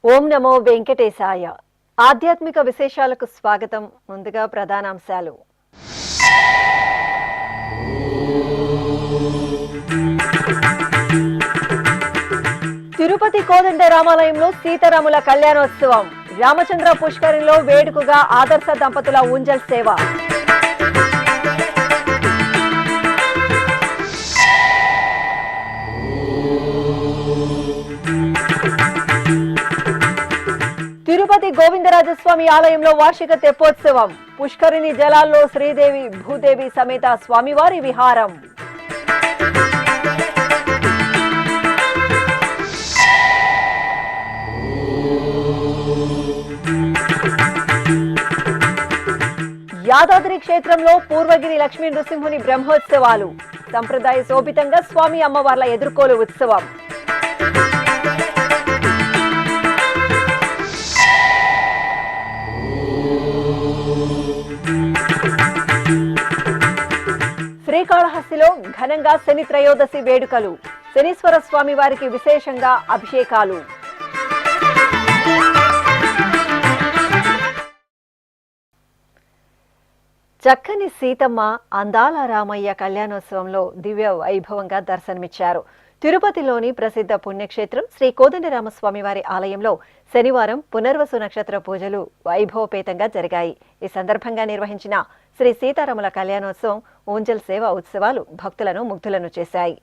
ఓం నమో వెంకటేశాయ. ఆధ్యాత్మిక విశేషాలకు స్వాగతం. ముందుగా ప్రధానాంశాలు. తిరుపతి కోదండ రామాలయంలో సీతారాముల కళ్యాణోత్సవం. రామచంద్ర పుష్కరిణిలో వేడుకగా ఆదర్శ దంపతుల ఊంజల్ సేవ. తిరుపతి గోవిందరాజస్వామి ఆలయంలో వార్షిక తెప్పోత్సవం. పుష్కరిణి జలాల్లో శ్రీదేవి భూదేవి సమేత స్వామివారి విహారం. యాదాద్రి క్షేత్రంలో పూర్వగిరి లక్ష్మీ నృసింహుని బ్రహ్మోత్సవాలు. సంప్రదాయ శోభితంగా స్వామి అమ్మవార్ల ఎదుర్కోలు ఉత్సవం. శ్రీకాళహస్తిలో ఘనంగా శని త్రయోదశి వేడుకలు. శనీశ్వర స్వామి వారికి విశేషంగా అభిషేకాలు. చక్కని సీతమ్మ, అందాల రామయ్య కళ్యాణోత్సవంలో దివ్య వైభవంగా దర్శనమిచ్చారు. తిరుపతిలోని ప్రసిద్ధ పుణ్యక్షేత్రం శ్రీ కోదండరామస్వామి వారి ఆలయంలో శనివారం పునర్వసు నక్షత్ర పూజలు వైభవపేతంగా జరిగాయి. ఈ సందర్భంగా నిర్వహించిన శ్రీ సీతారాముల కళ్యాణోత్సవం, ఊంజల్ సేవ ఉత్సవాలు భక్తులను ముగ్ధులను చేశాయి.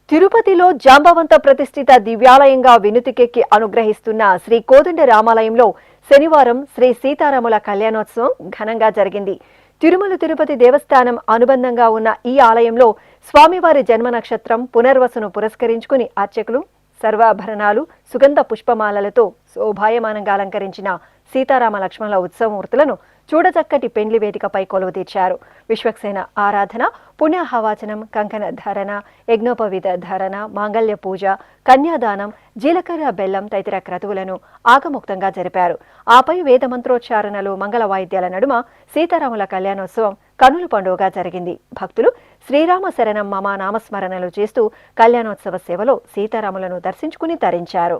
తిరుపతిలో జాంబవంత ప్రతిష్ఠిత దివ్యాలయంగా వినుతికెక్కి అనుగ్రహిస్తున్న శ్రీ కోదండ రామాలయంలో శనివారం శ్రీ సీతారాముల కళ్యాణోత్సవం ఘనంగా జరిగింది. తిరుమల తిరుపతి దేవస్థానం అనుబంధంగా ఉన్న ఈ ఆలయంలో స్వామివారి జన్మ నక్షత్రం పునర్వసును పురస్కరించుకుని అర్చకులు సర్వాభరణాలు, సుగంధ పుష్పమాలలతో శోభాయమానంగా అలంకరించిన సీతారామ లక్ష్మణుల ఉత్సవమూర్తులను చూడచక్కటి పెండ్లి వేదికపై కొలువు తీర్చారు. విశ్వక్సేన ఆరాధన, పుణ్యాహవాచనం, కంకణ ధారణ, యజ్ఞోపవీత ధారణ, మాంగళ్య పూజ, కన్యాదానం, జీలకర్ర బెల్లం తదితర క్రతువులను ఆగముక్తంగా జరిపారు. ఆపై వేద మంత్రోచ్చారణలు, మంగళ వాయిద్యాల నడుమ సీతారాముల కళ్యాణోత్సవం కనుల పండుగగా జరిగింది. భక్తులు శ్రీరామ శరణం మమ నామస్మరణలు చేస్తూ కళ్యాణోత్సవ సేవలో సీతారాములను దర్శించుకుని తరించారు.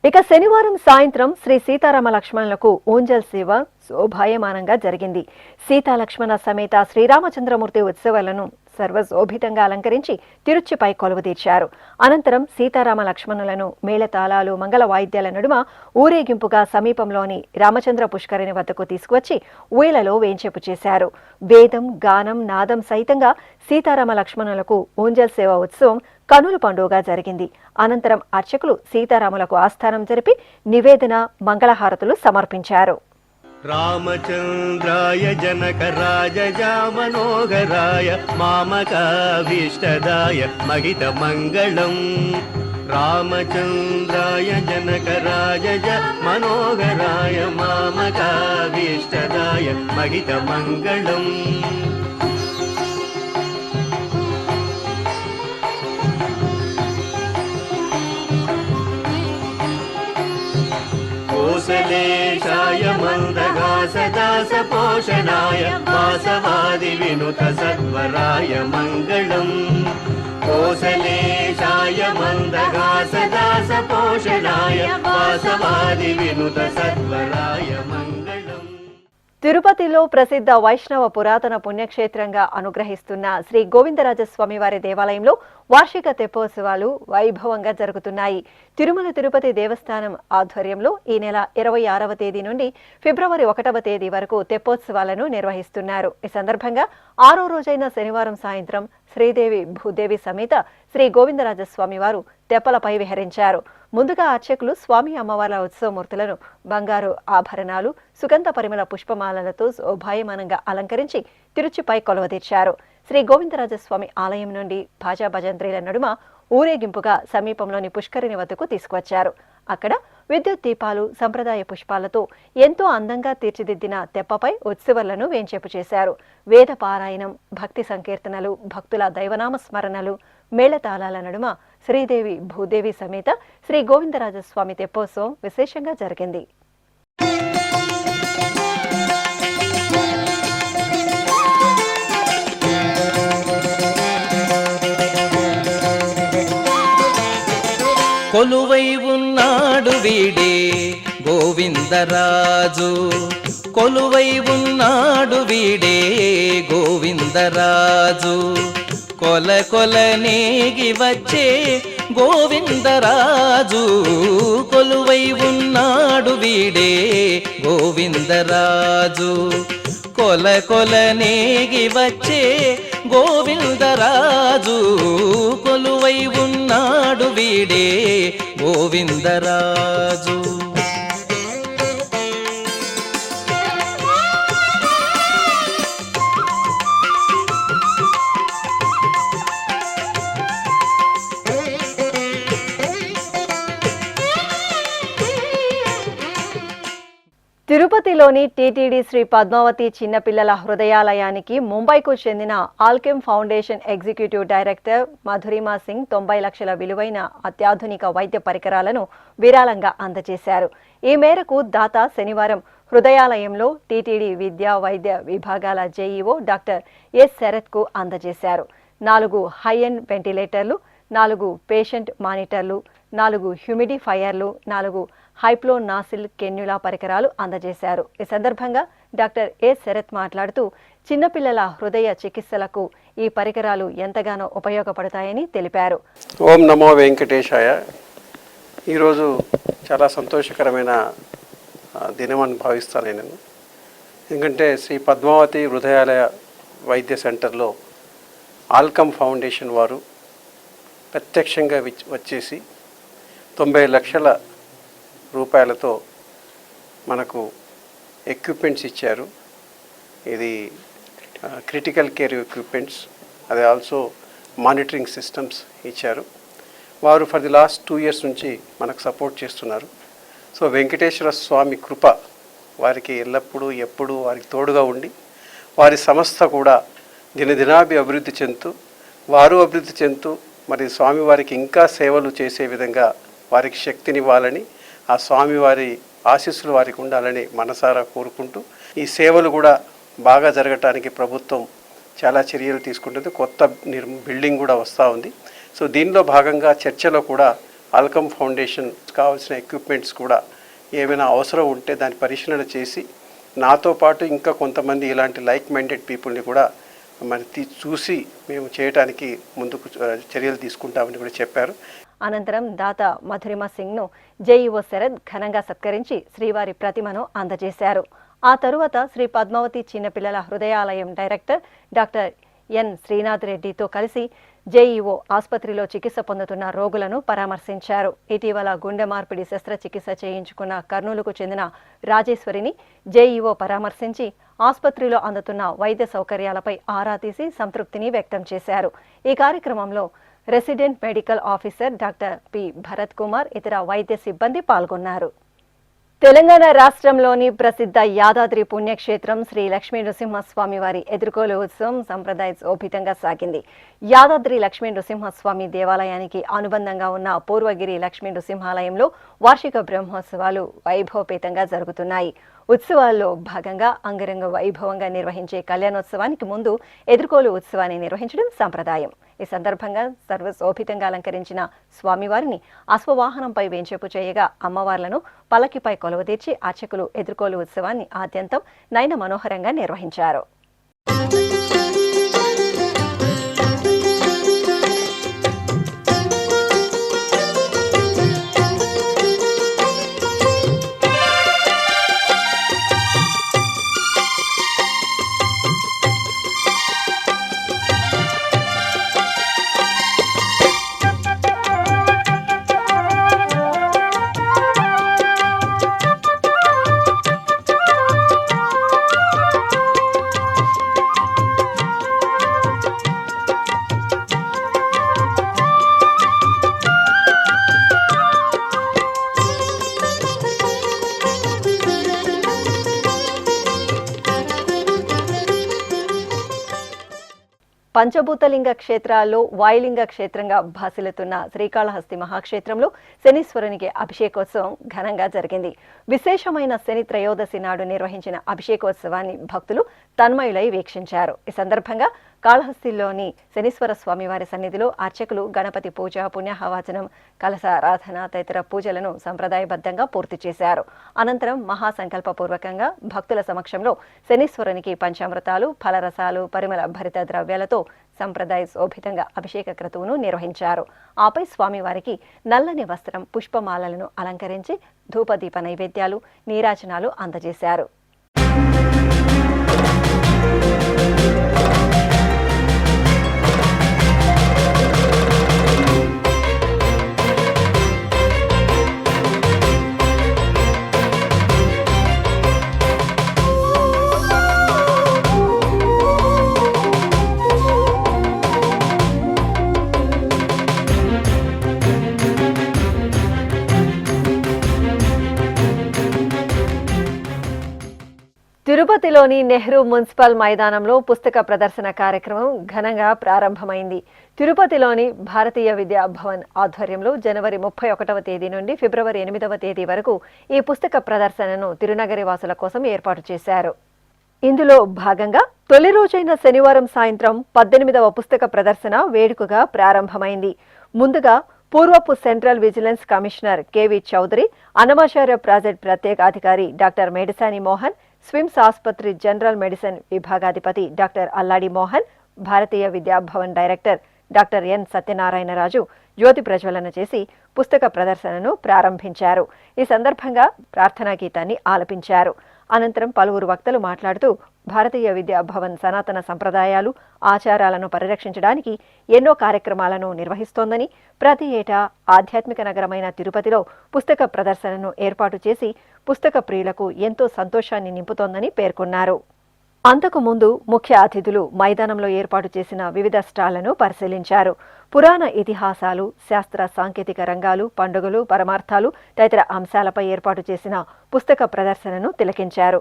ఇక శనివారం సాయంత్రం శ్రీ సీతారామ లక్ష్మణులకు ఊంజల్ సేవ శోభాయమానంగా జరిగింది. సీతా లక్ష్మణ సమేత శ్రీరామచంద్రమూర్తి ఉత్సవాలను సర్వశోభితంగా అలంకరించి తిరుచిపై కొలువు తీర్చారు. అనంతరం సీతారామ లక్ష్మణులను మేళతాళాలు, మంగళ వాయిద్యాల నడుమ ఊరేగింపుగా సమీపంలోని రామచంద్ర పుష్కరిణి వద్దకు తీసుకువచ్చి ఊయలలో వేంచేపు చేశారు. వేదం, గానం, నాదం సైతంగా సీతారామ లక్ష్మణులకు ఊంజల్ సేవ ఉత్సవం కనుల పండుగ జరిగింది. అనంతరం అర్చకులు సీతారాములకు ఆస్థానం జరిపి నివేదన, మంగళహారతులు సమర్పించారు. రామచంద్రాయ జనకరాజయ మనోహరాయ మామకాభీష్టదాయ మహిత మంగళం. రామచంద్రాయ జనకరాజయ మనోహరాయ మామకాభీష్టదాయ మహిత మంగళం. కోసలేశాయ మందహాసదాస పోషణాయ వాసవాది వినుత సత్వరాయ మంగళం. కోసలేశాయ మందహాసదాస పోషణాయ వాసవాది వినుత సత్వరాయ మంగళం. తిరుపతిలో ప్రసిద్ధ వైష్ణవ పురాతన పుణ్యక్షేత్రంగా అనుగ్రహిస్తున్న శ్రీ గోవిందరాజస్వామి వారి దేవాలయంలో వార్షిక తెప్పోత్సవాలు వైభవంగా జరుగుతున్నాయి. తిరుమల తిరుపతి దేవస్థానం ఆధ్వర్యంలో ఈ నెల 26వ తేదీ నుండి ఫిబ్రవరి 1వ తేదీ వరకు తెప్పోత్సవాలను నిర్వహిస్తున్నారు. ఈ సందర్భంగా 6వ రోజైన శనివారం సాయంత్రం శ్రీదేవి భూదేవి సమేత శ్రీ గోవిందరాజస్వామి వారు తెప్పలపై విహరించారు. ముందుగా అర్చకులు స్వామి అమ్మవార్ల ఉత్సవమూర్తులను బంగారు ఆభరణాలు, సుగంధ పరిమళ పుష్పమాలలతో శోభాయమానంగా అలంకరించి తిరుచిపై కొలువదీర్చారు. శ్రీ గోవిందరాజస్వామి ఆలయం నుండి భాజా భజంత్రీల నడుమ ఊరేగింపుగా సమీపంలోని పుష్కరిణి వద్దకు తీసుకువచ్చారు. అక్కడ విద్యుత్ దీపాలు, సంప్రదాయ పుష్పాలతో ఎంతో అందంగా తీర్చిదిద్దిన తెప్పపై ఉత్సవాలను వేంచేపు చేశారు. వేద పారాయణం, భక్తి సంకీర్తనలు, భక్తుల దైవనామ స్మరణలు, మేళతాళాల నడుమ శ్రీదేవి భూదేవి సమేత శ్రీ గోవిందరాజస్వామి తెప్పోత్సవం విశేషంగా జరిగింది. కొలువై ఉన్నాడు వీడే గోవిందరాజు, కొలువై ఉన్నాడు వీడే గోవిందరాజు. కొల కొల నేగి వచ్చే గోవిందరాజు, కొలువై ఉన్నాడు వీడే గోవిందరాజు. కొల కొల నేగి వచ్చే గోవిందరాజు, కొలువై ఉన్నాడు వీడే గోవిందరాజు. తిరుపతిలోని టీటీడీ శ్రీ పద్మావతి చిన్నపిల్లల హృదయాలయానికి ముంబైకు చెందిన Alkem foundation executive director Madhurima Singh 90 లక్షల విలువైన అత్యాధునిక వైద్య పరికరాలను విరాళంగా అందజేశారు. ఈ మేరకు దాత శనివారం హృదయాలయంలో టీటీడీ విద్యా వైద్య విభాగాల జేఈఓ డాక్టర్ ఎస్ శరత్కు అందజేశారు. 4 హై-ఎండ్ వెంటిలేటర్లు, 4 పేషెంట్ మానిటర్లు, 4 హ్యూమిడిఫైయర్లు, 4 హైప్లోనాసిల్ కెన్యులా పరికరాలు అందజేశారు. ఈ సందర్భంగా డాక్టర్ ఏ శరత్ మాట్లాడుతూ చిన్నపిల్లల హృదయ చికిత్సలకు ఈ పరికరాలు ఎంతగానో ఉపయోగపడతాయని తెలిపారు. ఓం నమో వెంకటేశాయ. ఈరోజు చాలా సంతోషకరమైన దినమని భావిస్తాను నేను. ఎందుకంటే శ్రీ పద్మావతి హృదయాలయ వైద్య సెంటర్లో ఆల్కమ్ ఫౌండేషన్ వారు ప్రత్యక్షంగా వచ్చేసి 90 లక్షల రూపాయలతో మనకు ఎక్విప్మెంట్స్ ఇచ్చారు. ఇది క్రిటికల్ కేర్ ఎక్విప్మెంట్స్, అది ఆల్సో మానిటరింగ్ సిస్టమ్స్ ఇచ్చారు. వారు ఫర్ ది లాస్ట్ 2 years నుంచి మనకు సపోర్ట్ చేస్తున్నారు. సో వెంకటేశ్వర స్వామి కృప వారికి ఎల్లప్పుడూ ఎప్పుడూ వారికి తోడుగా ఉండి వారి సంస్థ కూడా దినదినాభి అభివృద్ధి చెందుతూ వారు అభివృద్ధి చెందుతూ మరి స్వామివారికి ఇంకా సేవలు చేసే విధంగా వారికి శక్తినివ్వాలని, ఆ స్వామివారి ఆశీస్సులు వారికి ఉండాలని మనసారా కోరుకుంటూ ఈ సేవలు కూడా బాగా జరగటానికి ప్రభుత్వం చాలా చర్యలు తీసుకుంటుంది. కొత్త బిల్డింగ్ కూడా వస్తూ ఉంది. సో దీనిలో భాగంగా చర్చలో కూడా ఆల్కమ్ ఫౌండేషన్ కావాల్సిన ఎక్విప్మెంట్స్ కూడా ఏమైనా అవసరం ఉంటే దాన్ని పరిశీలన చేసి నాతో పాటు ఇంకా కొంతమంది ఇలాంటి లైక్ మైండెడ్ పీపుల్ని కూడా మరి చూసి మేము చేయడానికి ముందుకు చర్యలు తీసుకుంటామని కూడా చెప్పారు. అనంతరం దాత మధురిమ సింగ్ను జేఈఓ శరద్ ఘనంగా సత్కరించి శ్రీవారి ప్రతిమను అందజేశారు. ఆ తరువాత శ్రీ పద్మావతి చిన్నపిల్లల హృదయాలయం డైరెక్టర్ డాక్టర్ ఎన్ శ్రీనాథ్ రెడ్డితో కలిసి జేఈఓ ఆసుపత్రిలో చికిత్స పొందుతున్న రోగులను పరామర్శించారు. ఇటీవల గుండె మార్పిడి శస్త్రచికిత్స చేయించుకున్న కర్నూలుకు చెందిన రాజేశ్వరిని జేఈఓ పరామర్శించి ఆసుపత్రిలో అందుతున్న వైద్య సౌకర్యాలపై ఆరా తీసి సంతృప్తిని వ్యక్తం చేశారు. ఈ కార్యక్రమంలో resident medical officer doctor P Bharat Kumar, ఇతర వైద్య సిబ్బంది పాల్గొన్నారు. తెలంగాణ రాష్ట్రంలోని ప్రసిద్ధ యాదాద్రి పుణ్యక్షేత్రం శ్రీ లక్ష్మీ నృసింహస్వామి వారి ఎదుర్కోలు ఉత్సవం సంప్రదాయోపేతంగా సాగింది. యాదాద్రి లక్ష్మీ నృసింహస్వామి దేవాలయానికి అనుబంధంగా ఉన్న పూర్వగిరి లక్ష్మీ నృసింహాలయంలో వార్షిక బ్రహ్మోత్సవాలు వైభవపేతంగా జరుగుతున్నాయి. ఉత్సవాల్లో భాగంగా అంగరంగ వైభవంగా నిర్వహించే కళ్యాణోత్సవానికి ముందు ఎదుర్కోలు ఉత్సవాన్ని నిర్వహించడం సంప్రదాయం. ఈ సందర్భంగా సర్వశోభితంగా అలంకరించిన స్వామివారిని అశ్వవాహనంపై వేంచేపు చేయగా అమ్మవార్లను పల్లకిపై కొలువుదీర్చి అర్చకులు ఎదుర్కోలు ఉత్సవాన్ని ఆద్యంతం నయన మనోహరంగా నిర్వహించారు. పంచభూతలింగ క్షేత్రాల్లో వాయులింగ క్షేత్రంగా భాసిల్లుతున్న శ్రీకాళహస్తి మహాక్షేత్రంలో శనీశ్వరునికి అభిషేకోత్సవం ఘనంగా జరిగింది. విశేషమైన శని త్రయోదశి నాడు నిర్వహించిన అభిషేకోత్సవాన్ని భక్తులు తన్మయులై వీక్షించారు. ఈ సందర్భంగా కాళహస్తిలోని శనీశ్వర స్వామివారి సన్నిధిలో అర్చకులు గణపతి పూజ, పుణ్యహవాచనం, కలశారాధన తదితర పూజలను సంప్రదాయబద్ధంగా పూర్తి చేశారు. అనంతరం మహాసంకల్పపూర్వకంగా భక్తుల సమక్షంలో శనీశ్వరునికి పంచామృతాలు, ఫలరసాలు, పరిమళ భరిత ద్రవ్యాలతో సంప్రదాయశోభితంగా అభిషేక క్రతువును నిర్వహించారు. ఆపై స్వామివారికి నల్లని వస్త్రం, పుష్పమాలలను అలంకరించి ధూపదీప నైవేద్యాలు, నీరాజనాలు అందజేశారు. తిరుపతిలోని నెహ్రూ మున్సిపల్ మైదానంలో పుస్తక ప్రదర్శన కార్యక్రమం ఘనంగా ప్రారంభమైంది. తిరుపతిలోని భారతీయ విద్యా భవన్ ఆధ్వర్యంలో జనవరి 31వ తేదీ నుండి ఫిబ్రవరి 8వ తేదీ వరకు ఈ పుస్తక ప్రదర్శనను తిరునగరి వాసుల కోసం ఏర్పాటు చేశారు. ఇందులో భాగంగా తొలి రోజైన శనివారం సాయంత్రం 18వ పుస్తక ప్రదర్శన వేడుకగా ప్రారంభమైంది. ముందుగా పూర్వపు central vigilance commissioner KV Chowdary, Annamacharya project ప్రత్యేక అధికారి డాక్టర్ మేడిసాని మోహన్, స్విమ్స్ ఆసుపత్రి జనరల్ మెడిసిన్ విభాగాధిపతి doctor Alladi Mohan, Bharatiya Vidyabhavan director doctor N Satyanarayanaraju జ్యోతి ప్రజ్వలన చేసి పుస్తక ప్రదర్శనను ప్రారంభించారు. ఈ సందర్భంగా ప్రార్థనా గీతాన్ని ఆలపించారు. అనంతరం పలువురు వక్తలు మాట్లాడుతూ భారతీయ విద్యాభవన్ సనాతన సంప్రదాయాలు, ఆచారాలను పరిరక్షించడానికి ఎన్నో కార్యక్రమాలను నిర్వహిస్తోందని, ప్రతి ఏటా ఆధ్యాత్మిక నగరమైన తిరుపతిలో పుస్తక ప్రదర్శనను ఏర్పాటు చేసి పుస్తక ప్రియులకు ఎంతో సంతోషాన్ని నింపుతోందని పేర్కొన్నారు. అంతకుముందు ముఖ్య అతిథులు మైదానంలో ఏర్పాటు చేసిన వివిధ స్టాళ్లను పరిశీలించారు. పురాణ ఇతిహాసాలు, శాస్త్ర సాంకేతిక రంగాలు, పండుగలు, పరమార్థాలు తదితర అంశాలపై ఏర్పాటు చేసిన పుస్తక ప్రదర్శనను తిలకించారు.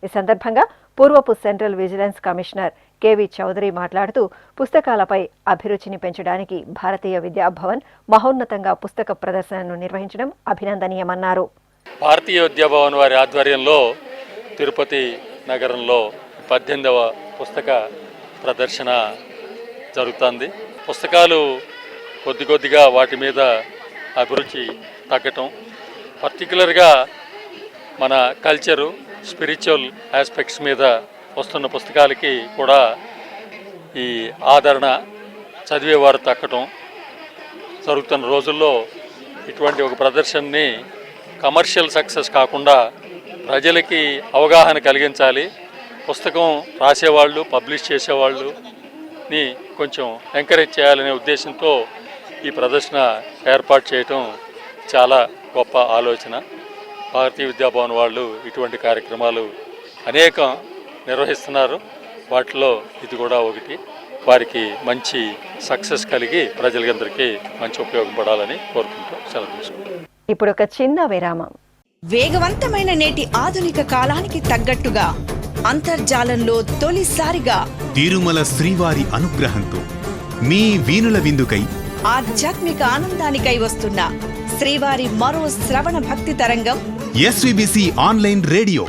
ఈ సందర్భంగా పూర్వపు central vigilance commissioner KV Chowdary మాట్లాడుతూ పుస్తకాలపై అభిరుచిని పెంచడానికి భారతీయ విద్యాభవన్ మహోన్నతంగా పుస్తక ప్రదర్శనను నిర్వహించడం అభినందనీయమన్నారు. భారతీయ విద్యాభవన్ వారి ఆధ్వర్యంలో తిరుపతి నగరంలో 18వ పుస్తక ప్రదర్శన జరుగుతుంది. పుస్తకాలు కొద్దిగా వాటి మీద అభిరుచి తగ్గటం, పర్టికులర్గా మన కల్చరు, స్పిరిచువల్ ఆస్పెక్ట్స్ మీద వస్తున్న పుస్తకాలకి కూడా ఈ ఆదరణ, చదివేవారు తగ్గటం జరుగుతున్న రోజుల్లో ఇటువంటి ఒక ప్రదర్శనని కమర్షియల్ సక్సెస్ కాకుండా ప్రజలకి అవగాహన కలిగించాలి, పుస్తకం రాసేవాళ్ళు, పబ్లిష్ చేసేవాళ్ళుని కొంచెం ఎంకరేజ్ చేయాలనే ఉద్దేశంతో ఈ ప్రదర్శన ఏర్పాటు చేయటం చాలా గొప్ప ఆలోచన. భారతీయ విద్యాభవన్ వాళ్ళు ఇటువంటి కార్యక్రమాలు అనేకం నిర్వహిస్తున్నారు. వాటిలో ఇది కూడా ఒకటి. వారికి మంచి సక్సెస్ కలిగి ప్రజలందరికీ మంచి ఉపయోగపడాలని కోరుకుంటూ సెలవు తీసుకుంటాం. ఇప్పుడు ఒక చిన్న విరామం. వేగవంతమైన నేటి ఆధునిక కాలానికి తగ్గట్టుగా అంతర్జాలంలో తొలిసారిగా తిరుమల శ్రీవారి అనుగ్రహంతో మీ వీణుల విందుకై ఆధ్యాత్మిక ఆనందానికై వస్తున్న శ్రీవారి మరో శ్రవణ భక్తి తరంగం ఎస్విబిసి ఆన్లైన్ రేడియో.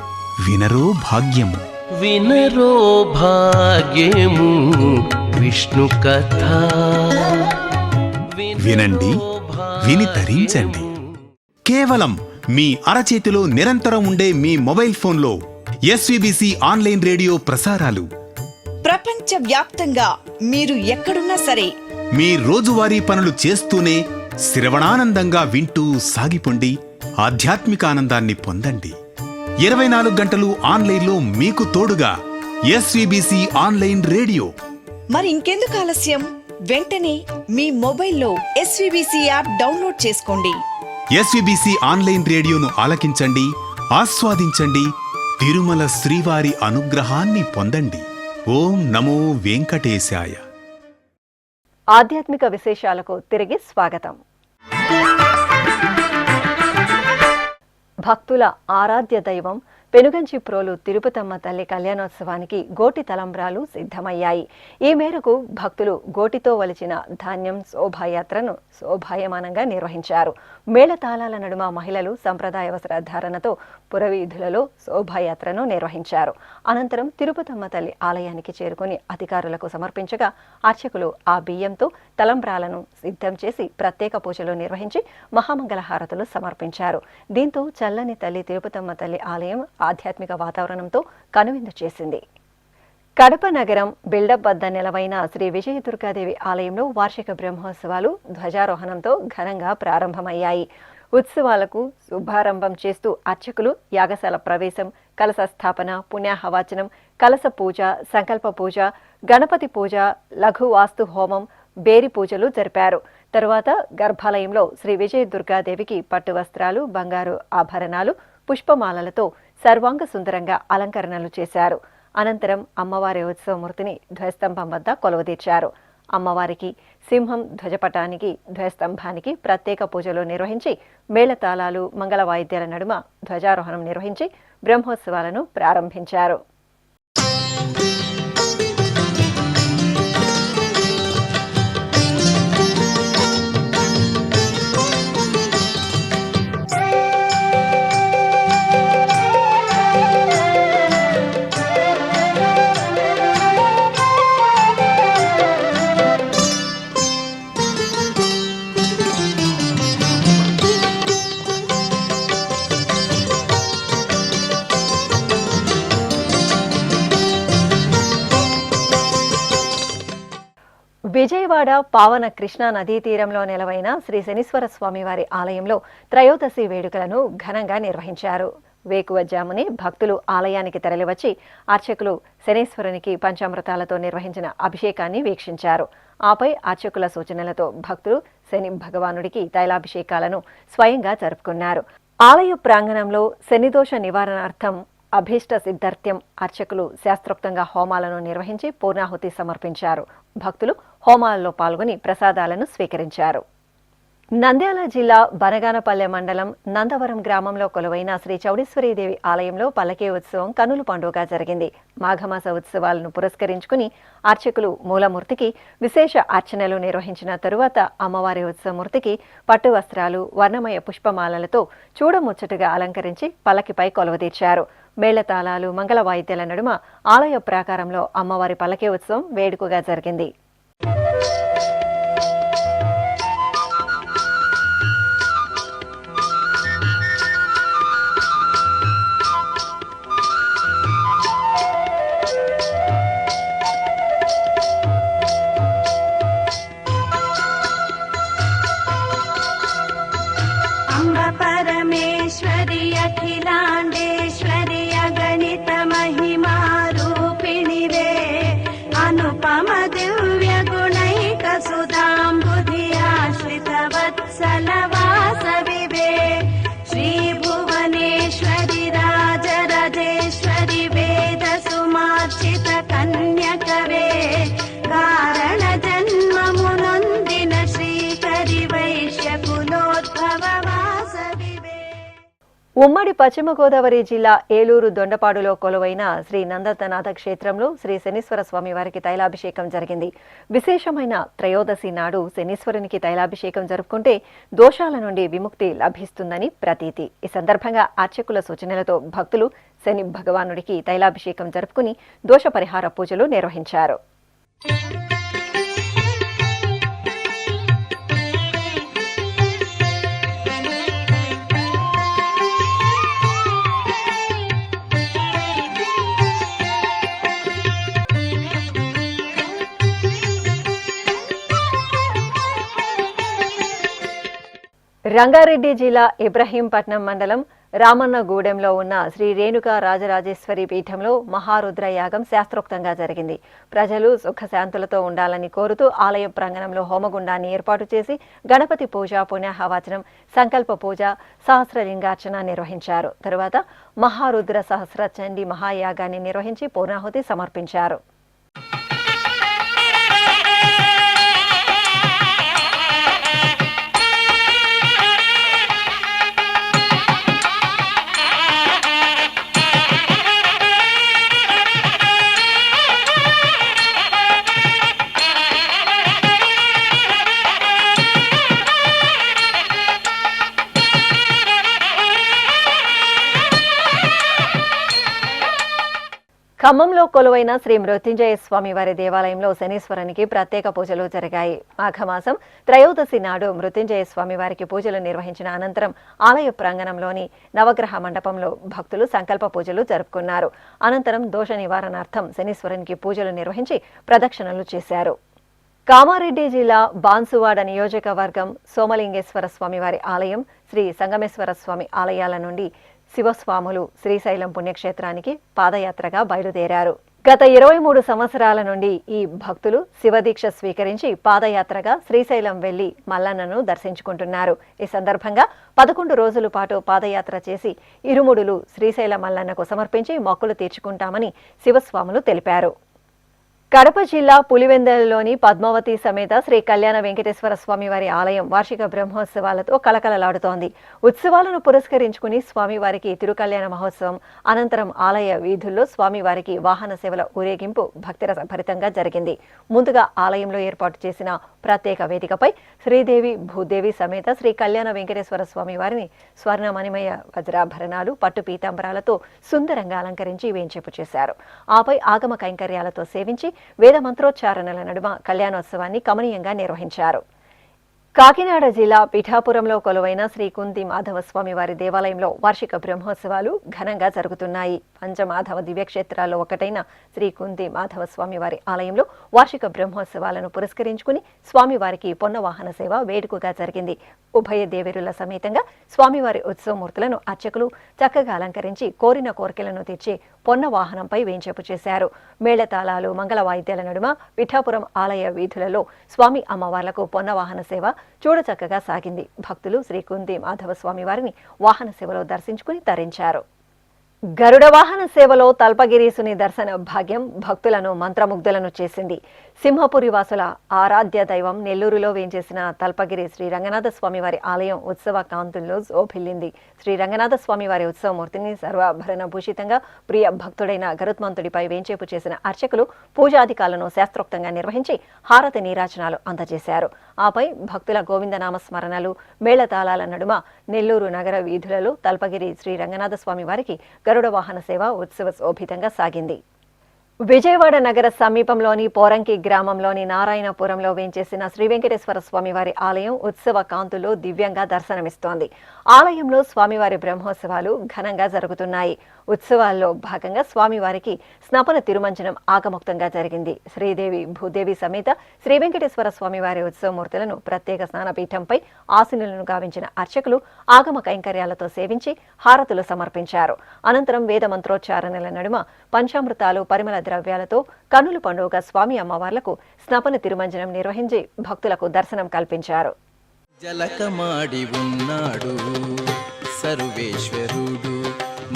వినరో భాగ్యము. వినరో భాగ్యము విష్ణు కథ. వినండి, విని తరించండి. కేవలం మీ అరచేతిలో నిరంతరం ఉండే మీ మొబైల్ ఫోన్లో ఎస్విబిసి ఆన్లైన్ రేడియో ప్రసారాలు ప్రపంచ వ్యాప్తంగా మీరు ఎక్కడున్నా సరే మీ రోజువారీ పనులు చేస్తూనే శ్రవణానందంగా వింటూ సాగిపోండి, ఆధ్యాత్మిక ఆనందాన్ని పొందండి. 24 గంటలు ఆన్లైన్లో మీకు తోడుగా ఎస్విబిసి ఆన్లైన్ రేడియో. మరి ఇంకెందుకు ఆలస్యం? వెంటనే మీ మొబైల్లో ఎస్విబిసి యాప్ డౌన్లోడ్ చేసుకోండి. ఎస్విబిసి ఆన్లైన్ రేడియోను ఆలకించండి, ఆస్వాదించండి, తిరుమల శ్రీవారి అనుగ్రహాన్ని పొందండి. ఓం నమో వెంకటేశాయ. ఆధ్యాత్మిక విశేషాలకు తిరిగి స్వాగతం. భక్తుల ఆరాధ్య దైవం పెనుగంచిప్రోలు తిరుపతమ్మ తల్లి కళ్యాణోత్సవానికి గోటి తలంబ్రాలు సిద్ధమయ్యాయి. ఈ మేరకు భక్తులు గోటితో వలిచిన ధాన్యం శోభాయాత్రను శోభాయమానంగా నిర్వహించారు. మేళతాళాల నడుమ మహిళలు సంప్రదాయ వస్త్రధారణతో పురవీధులలో శోభాయాత్రను నిర్వహించారు. అనంతరం తిరుపతమ్మ తల్లి ఆలయానికి చేరుకుని అధికారులకు సమర్పించగా అర్చకులు ఆ బియ్యంతో తలంబ్రాలను సిద్ధం చేసి ప్రత్యేక పూజలు నిర్వహించి మహామంగళహారతులు సమర్పించారు. దీంతో చల్లని తల్లి తిరుపతమ్మ తల్లి ఆలయం ఆధ్యాత్మిక వాతావరణంతో కనువిందు చేసింది. కడప నగరం బిల్డప్ వద్ద నెలవైన శ్రీ విజయదుర్గాదేవి ఆలయంలో వార్షిక బ్రహ్మోత్సవాలు ధ్వజారోహణంతో ఘనంగా ప్రారంభమయ్యాయి. ఉత్సవాలకు శుభారంభం చేస్తూ అర్చకులు యాగశాల ప్రవేశం, కలశ స్థాపన, పుణ్యాహవాచనం, కలశ పూజ, సంకల్ప పూజ, గణపతి పూజ, లఘు వాస్తు హోమం, బేరి పూజలు జరిపారు. తరువాత గర్భాలయంలో శ్రీ విజయదుర్గాదేవికి పట్టు వస్త్రాలు, బంగారు ఆభరణాలు, పుష్పమాలలతో సర్వాంగ సుందరంగా అలంకరణలు చేశారు. అనంతరం అమ్మవారి ఉత్సవమూర్తిని ధ్వజస్తంభం వద్ద కొలువుదీర్చారు. అమ్మవారికి సింహం ధ్వజపటానికి, ధ్వజస్తంభానికి ప్రత్యేక పూజలు నిర్వహించి మేళతాళాలు, మంగళ వాయిద్యాల నడుమ ధ్వజారోహణం నిర్వహించి బ్రహ్మోత్సవాలను ప్రారంభించారు. విజయవాడ పావన కృష్ణా నదీ తీరంలో నెలవైన శ్రీ శనీశ్వర స్వామివారి ఆలయంలో త్రయోదశి వేడుకలను ఘనంగా నిర్వహించారు. వేకువజామునే భక్తులు ఆలయానికి తరలివచ్చి అర్చకులు శనీశ్వరునికి పంచామృతాలతో నిర్వహించిన అభిషేకాన్ని వీక్షించారు. ఆపై అర్చకుల సూచనలతో భక్తులు శని భగవానుడికి తైలాభిషేకాలను స్వయంగా జరుపుకున్నారు. ఆలయ ప్రాంగణంలో శనిదోష నివారణార్థం అభీష్ట సిద్ధార్థ్యం అర్చకులు శాస్త్రోక్తంగా హోమాలను నిర్వహించి పూర్ణాహుతి సమర్పించారు. భక్తులు హోమాలలో పాల్గొని ప్రసాదాలను స్వీకరించారు. నంద్యాల జిల్లా బనగానపల్లె మండలం నందవరం గ్రామంలో కొలువైన శ్రీ చౌడేశ్వరీదేవి ఆలయంలో పల్లకీ ఉత్సవం కన్నుల పండుగగా జరిగింది. మాఘమాస ఉత్సవాలను పురస్కరించుకుని అర్చకులు మూలమూర్తికి విశేష అర్చనలు నిర్వహించిన తరువాత అమ్మవారి ఉత్సవమూర్తికి పట్టు వస్త్రాలు, వర్ణమయ పుష్పమాలలతో చూడముచ్చటగా అలంకరించి పల్లకిపై కొలువుదీర్చారు. మేళతాళాలు, మంగళ వాయిద్యాల నడుమ ఆలయ ప్రాకారంలో అమ్మవారి పల్లకీ ఉత్సవం వేడుకగా జరిగింది. परमेश्वरि अखिलाण्डेश्वरि अगणित महिमा रूपिणि वे अनुपम दिव्य गुणैक सुधाम्बुधि आश्रित वत्सल वासवि वे श्री भुवनेश्वरि राजराजेश्वरि वेद सुमार्चित कन्यक वे कारण जन्म मुनोन्दिन श्रीकरि वैश्य कुलोद्भव ఉమ్మడి పశ్చిమ గోదావరి జిల్లా ఏలూరు దొండపాడులో కొలువైన శ్రీ నందతనాథ క్షేత్రంలో శ్రీ శనీశ్వర స్వామి వారికి తైలాభిషేకం జరిగింది. విశేషమైన త్రయోదశి నాడు శనీశ్వరునికి తైలాభిషేకం జరుపుకుంటే దోషాల నుండి విముక్తి లభిస్తుందని ప్రతీతి. ఈ సందర్భంగా అర్చకుల సూచనలతో భక్తులు శని భగవానుడికి తైలాభిషేకం జరుపుకుని దోష పరిహార పూజలు నిర్వహించారు. రంగారెడ్డి జిల్లా ఇబ్రహీంపట్నం మండలం రామన్నగూడెంలో ఉన్న శ్రీ రేణుకా రాజరాజేశ్వరి పీఠంలో మహారుద్ర యాగం శాస్త్రోక్తంగా జరిగింది. ప్రజలు సుఖశాంతులతో ఉండాలని కోరుతూ ఆలయ ప్రాంగణంలో హోమగుండాన్ని ఏర్పాటు చేసి గణపతి పూజ, పుణ్యాహవాచనం, సంకల్ప పూజ, సహస్రలింగార్చన నిర్వహించారు. తరువాత మహారుద్ర సహస్ర చండీ మహాయాగాన్ని నిర్వహించి పూర్ణాహుతి సమర్పించారు. ఖమ్మంలో కొలువైన శ్రీ మృత్యుంజయ స్వామి వారి దేవాలయంలో శనీశ్వరునికి ప్రత్యేక పూజలు జరిగాయి. మాఘమాసం త్రయోదశి నాడు మృత్యుంజయ స్వామి వారికి పూజలు నిర్వహించిన అనంతరం ఆలయ ప్రాంగణంలోని నవగ్రహ మండపంలో భక్తులు సంకల్ప పూజలు జరుపుకున్నారు. అనంతరం దోష నివారణార్థం శనీశ్వరునికి పూజలు నిర్వహించి ప్రదక్షిణలు చేశారు. కామారెడ్డి జిల్లా బాన్సువాడ నియోజకవర్గం సోమలింగేశ్వర స్వామివారి ఆలయం, శ్రీ సంగమేశ్వర స్వామి ఆలయాల నుండి శివస్వాములు శ్రీశైలం పుణ్యక్షేత్రానికి పాదయాత్రగా బయలుదేరారు. గత 23 సంవత్సరాల నుండి ఈ భక్తులు శివదీక్ష స్వీకరించి పాదయాత్రగా శ్రీశైలం వెళ్లి మల్లన్నను దర్శించుకుంటున్నారు. ఈ సందర్భంగా 11 రోజుల పాటు పాదయాత్ర చేసి ఇరుముడులు శ్రీశైల మల్లన్నకు సమర్పించి మొక్కులు తీర్చుకుంటామని శివస్వాములు తెలిపారు. కడప జిల్లా పులివెందులలోని పద్మావతి సమేత శ్రీ కళ్యాణ వెంకటేశ్వర స్వామివారి ఆలయం వార్షిక బ్రహ్మోత్సవాలతో కలకలలాడుతోంది. ఉత్సవాలను పురస్కరించుకుని స్వామివారికి తిరుకళ్యాణ మహోత్సవం అనంతరం ఆలయ వీధుల్లో స్వామివారికి వాహన సేవల ఊరేగింపు భక్తిరసభరితంగా జరిగింది. ముందుగా ఆలయంలో ఏర్పాటు చేసిన ప్రత్యేక వేదికపై శ్రీదేవి, భూదేవి సమేత శ్రీ కళ్యాణ వెంకటేశ్వర స్వామివారిని స్వర్ణమణిమయ వజ్రాభరణాలు, పట్టు పీతాంబరాలతో సుందరంగా అలంకరించి వేంచేపు చేశారు. ఆపై ఆగమ కైంకర్యాలతో సేవించి వేద మంత్రోచ్చారణల నడుమ కళ్యాణోత్సవాన్ని కమనీయంగా నిర్వహించారు. కాకినాడ జిల్లా పిఠాపురంలో కొలువైన శ్రీ కుంతి మాధవ స్వామి వారి దేవాలయంలో వార్షిక బ్రహ్మోత్సవాలు ఘనంగా జరుగుతున్నాయి. పంచమాధవ దివ్యక్షేత్రాల్లో ఒకటైన శ్రీ కుంతి మాధవ స్వామి వారి ఆలయంలో వార్షిక బ్రహ్మోత్సవాలను పురస్కరించుకుని స్వామివారికి పొన్నవాహన సేవ వేడుకగా జరిగింది. ఉభయ దేవేరుల సమేతంగా స్వామివారి ఉత్సవమూర్తులను అర్చకులు చక్కగా అలంకరించి కోరిన కోరికలను తీర్చి పొన్న వాహనంపై వేంచేపు చేశారు. మేళతాళాలు, మంగళ వాయిద్యాల నడుమ పిఠాపురం ఆలయ వీధులలో స్వామి అమ్మవార్లకు పొన్న వాహన సేవ చూడచక్కగా సాగింది. భక్తులు శ్రీ కుంతి మాధవ స్వామి వారిని వాహన సేవలో దర్శించుకుని తరించారు. గరుడ వాహన సేవలో తల్పగిరీసుని దర్శన భాగ్యం భక్తులను మంత్రముగ్ధులను చేసింది. సింహపురి వాసుల ఆరాధ్య దైవం నెల్లూరులో వేంచేసిన తల్పగిరి శ్రీ రంగనాథ స్వామివారి ఆలయం ఉత్సవ కాంతుల్లో శోభిల్లింది. శ్రీ రంగనాథ స్వామివారి ఉత్సవమూర్తిని సర్వాభరణ భూషితంగా ప్రియ భక్తుడైన గరుత్మంతుడిపై వేంచేపు చేసిన అర్చకులు పూజాధికాలను శాస్త్రోక్తంగా నిర్వహించి హారతి నీరాజనాలు అందజేశారు. ఆపై భక్తుల గోవిందనామ స్మరణలు మేళతాళాల నడుమ నెల్లూరు నగర వీధులలో తల్పగిరి శ్రీ రంగనాథ స్వామి వారికి గరుడ వాహన సేవ ఉత్సవ శోభితంగా సాగింది. విజయవాడ నగర సమీపంలోని పోరంకి గ్రామంలోని నారాయణపురంలో వేంచేసిన శ్రీ వెంకటేశ్వర స్వామివారి ఆలయం ఉత్సవ కాంతుల్లో దివ్యంగా దర్శనమిస్తోంది. ఆలయంలో స్వామివారి బ్రహ్మోత్సవాలు ఘనంగా జరుగుతున్నాయి. ఉత్సవాల్లో భాగంగా స్వామివారికి స్నపన తిరుమంజనం ఆగమోక్తంగా జరిగింది. శ్రీదేవి భూదేవి సమేత శ్రీ వెంకటేశ్వర స్వామివారి ఉత్సవమూర్తులను ప్రత్యేక స్నానపీఠంపై ఆసీనులను గావించిన అర్చకులు ఆగమ కైంకర్యాలతో సేవించి హారతులు సమర్పించారు. అనంతరం వేద మంత్రోచ్చారణల నడుమ పంచామృతాలు పరిమళ ద్రవ్యాలతో కన్నుల పండుగ స్వామి అమ్మవార్లకు స్నపన తిరుమంజనం నిర్వహించి భక్తులకు దర్శనం కల్పించారు. జలకమాడి ఉన్నాడు సర్వేశ్వరుడు,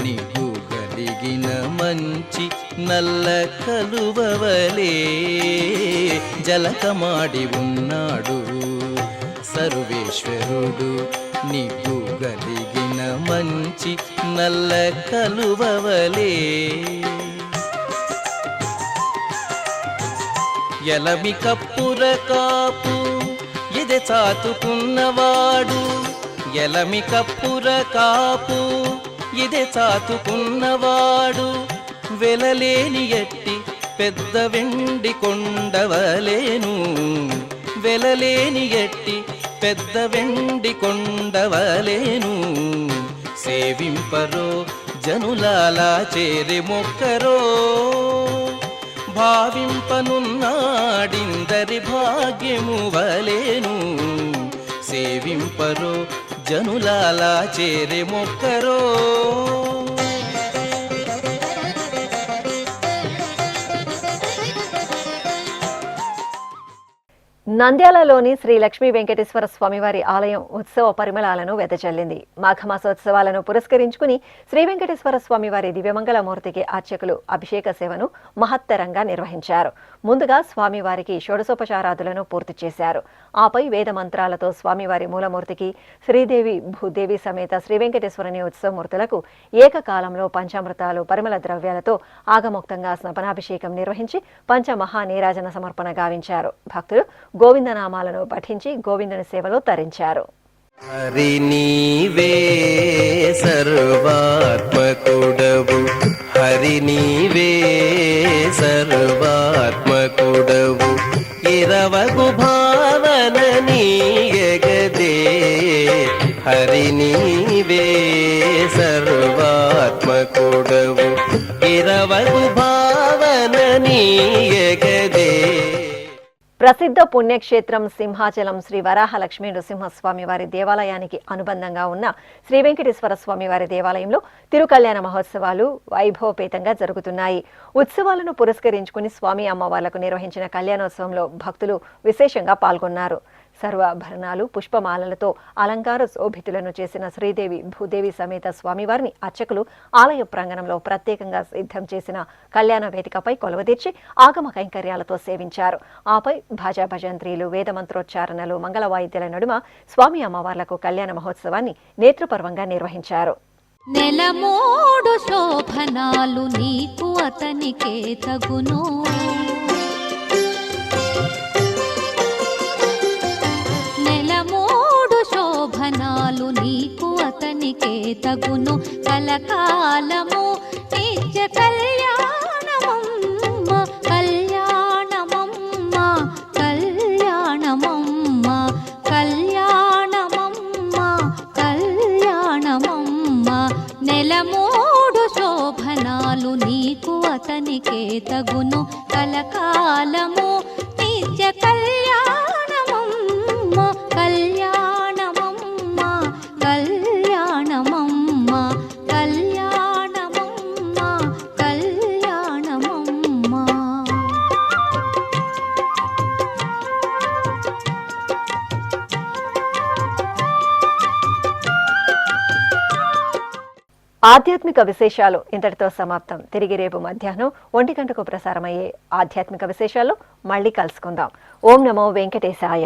నీకు కలిగిన మంచి నల్ల కలువవలే. జలకమాడి ఉన్నాడు సర్వేశ్వరుడు, నీకు కలిగిన మంచి నల్ల కలువవలే. ఎలమి కప్పుర కాపు ఎదె చాతుకున్నవాడు, ఎలమి కప్పుర కాపు ఎదె చాతుకున్నవాడు, వెలలేని ఎట్టి పెద్ద వెండి కొండవలేను. వెలలేని ఎట్టి పెద్ద వెండి కొండవలేను. సేవింపరో జనులాలా చేరి మొక్కరో, భావింపనున్నాడిందరి భాగ్యము వలేను. సేవింపరో జనులాలా చేరి మొక్కరో. నంద్యాలలోని శ్రీ లక్ష్మీ వెంకటేశ్వర స్వామివారి ఆలయం ఉత్సవ పరిమళాలను వెదజల్లింది. మాఘమాసోత్సవాలను పురస్కరించుకుని శ్రీ వెంకటేశ్వర స్వామివారి దివ్యమంగళమూర్తికి అర్చకులు అభిషేక సేవను మహత్తరంగా నిర్వహించారు. ముందుగా స్వామివారికి షోడశోపచారాదులను పూర్తి చేశారు. ఆపై వేద మంత్రాలతో స్వామివారి మూలమూర్తికి శ్రీదేవి భూదేవి సమేత శ్రీ వెంకటేశ్వరుని ఉత్సవమూర్తులకు ఏకకాలంలో పంచామృతాలు పరిమళ ద్రవ్యాలతో ఆగమోక్తంగా స్నపనాభిషేకం నిర్వహించి పంచమహానీరాజన సమర్పణ గావించారు. భక్తులు గోవిందనామాలను పఠించి గోవిందుని సేవలో తరించారు. హరి నీవే సర్వాత్మకుడవు, హరి నీవే సర్వాత్మకుడవు, ఇరవగు భావన నీయగదే. హరి నీవే సర్వాత్మకుడవు, ఇరవగు భావన నీయగదే. ప్రసిద్ధ పుణ్యక్షేత్రం సింహాచలం శ్రీ వరాహలక్ష్మీ నృసింహస్వామి వారి దేవాలయానికి అనుబంధంగా ఉన్న శ్రీ వెంకటేశ్వర స్వామి వారి దేవాలయంలో తిరుకళ్యాణ మహోత్సవాలు వైభవపేతంగా జరుగుతున్నాయి. ఉత్సవాలను పురస్కరించుకుని స్వామి అమ్మవార్లకు నిర్వహించిన కళ్యాణోత్సవంలో భక్తులు విశేషంగా పాల్గొన్నారు. సర్వాభరణాలు పుష్పమాలలతో అలంకార శోభితులను చేసిన శ్రీదేవి భూదేవి సమేత స్వామివారిని అర్చకులు ఆలయ ప్రాంగణంలో ప్రత్యేకంగా సిద్ధం చేసిన కళ్యాణ వేదికపై కొలువదీర్చి ఆగమ కైంకర్యాలతో సేవించారు. ఆపై భాజా భజంత్రీలు వేదమంత్రోచ్చారణలు మంగళ వాయిద్యాల నడుమ స్వామి అమ్మవార్లకు కళ్యాణ మహోత్సవాన్ని నేత్రపర్వంగా నిర్వహించారు. నెలమోడు శోభనాలు నీకు అతనికే తగును, నెలమోడు శోభనాలు నీకు అతనికే తగును, కలకాలము నిత్య కళ్యాణమమ్మ కళ్యాణమమ్మ కళ్యాణమమ్మ కళ్యాణమమ్మ కళ్యాణమమ్మ. నెలమోడు శోభనాలు నీకు అతనికే తగును, కలకాలము నిత్య కళ్యాణమమ్మ కళ్యాణమమ్మ కళ్యాణమమ్మ కళ్యాణమమ్మ కళ్యాణమమ్మ. ఆధ్యాత్మిక విశేషాలు ఇంతటితో సమాప్తం. తిరిగి రేపు మధ్యాహ్నం 1 గంటకు ప్రసారమయ్యే ఆధ్యాత్మిక విశేషాల్లో మళ్ళీ కలుసుకుందాం. ఓం నమో వెంకటేశాయ.